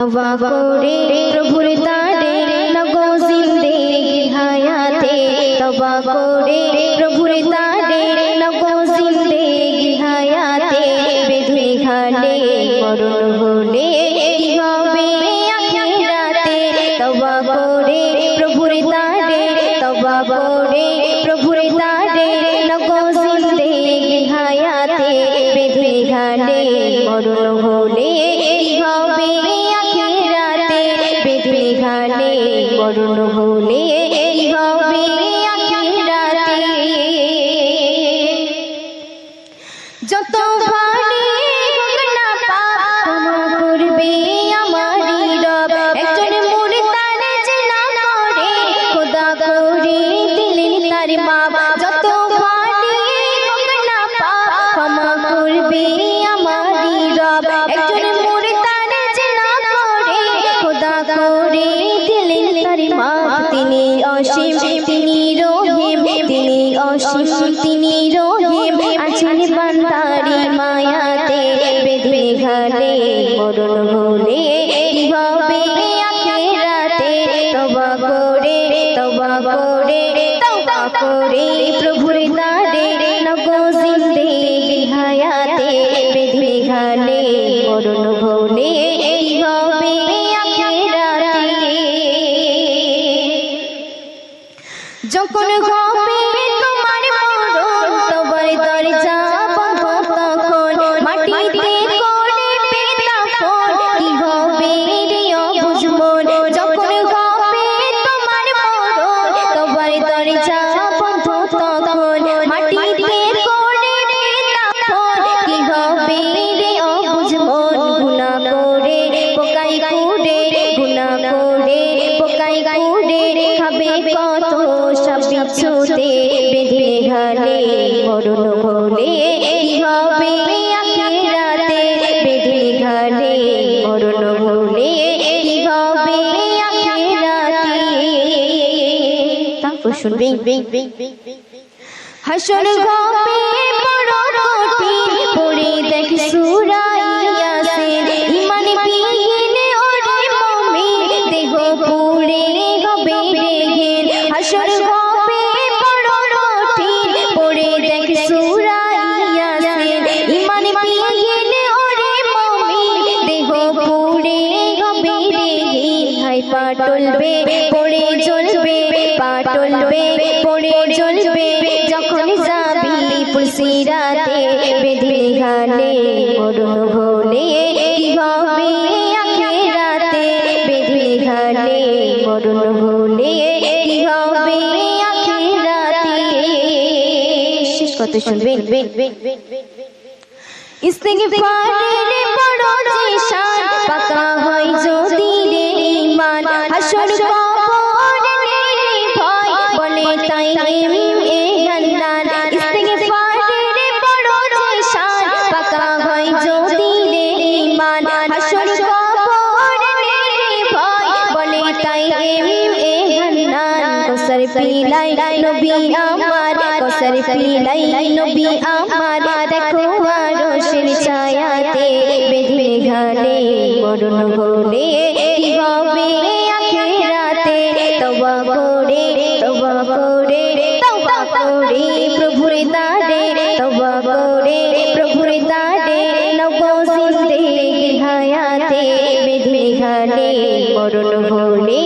तौबा करे प्रभुर दारे लगो जिंदगी हयाते तौबा करे प्रभुर दारे लगो जिंदगी हयाते बेधुई घाले मरण होले की होबे आखिराते तौबा करे प्रभुर दारे तौबा करे प्रभुर दारे लगो जिंदगी हयाते बेधुई घाले मरण होले की होबे घाले मरण होले হবে আখিরাতে যত ভারী হোক না পাপ ক্ষমা করবে আমারই রব একজন মুরতাদ যে না করে খোদা করে দিলেন তার মাপ যত ভারী হোক না পাপ ক্ষমা করবে আমারই রব একজন মুরতাদ যে না করে খোদা করে তিনি অসীম তিনি রহিম তিনি অসীম তিনি রহিম আছেন বান্দারি মায়াতে বেঁধে ঘালে মরণ হলে কি হবে আখিরাতে তওবা করে প্রভুর দারে লগো জিন্দেগি হায়াতে বেঁধে ঘালে মরণ হলে কি হবে যখন হবে তোমার মরণ তোমার দরজা বন্ধ তখন মাটিতে করে বেদাফন কি হবে রে অবুঝ মন যখন হবে তোমার মরণ তোমার দরজা বন্ধ তখন মাটিতে করে বেদাফন কি হবে রে অবুঝ মন গুনাহ করে পোকাই কুড়ে গুনাহ করে পোকাই কুড়ে খাবে কত পিছুতে বেঁধে ঘালে মরণ হলে কি হবে আখিরাতে বেঁধে ঘালে মরণ হলে কি হবে আখিরাতে তারপর শুনবেন হাসর হবে বড় কঠিন পড়ে দেখ সূরা ইয়াসিন ঈমান বিহীন ওরে মুমিন দেহ পুড়ে হবে রেগেন হাসর পাটলবে পড়ে জ্বলবে পাটলবে পড়ে জ্বলবে যখন যাবি পুলসিরাতে বেঁধে ঘালে মরণ হলে কি হবে আখিরাতে বেঁধে ঘালে মরণ হলে কি হবে আখিরাতে শেষ কথা শুনবেন ইস্তিগফারের বড় যে শান পাকা হয় যদি ঈমান হাসর কবরে ভয় বলে তাই এ গান্দান ইস্তিগফারের বড় যে শান পাকা হয় যদি ঈমান হাসর কবরে ভয় বলে তাই এ গান্দান কসর পিলাই নবী আমার কসর পিলাই নবী আমার দেখো আরশের ছায়াতে বেঁধে ঘালে মরণ হলে কি হবে আখিরাতে তওবা করে প্রভুর দারে তওবা করে প্রভুর দারে লগো জিন্দেগি হায়াতে বেঁধে ঘালে মরণ হলে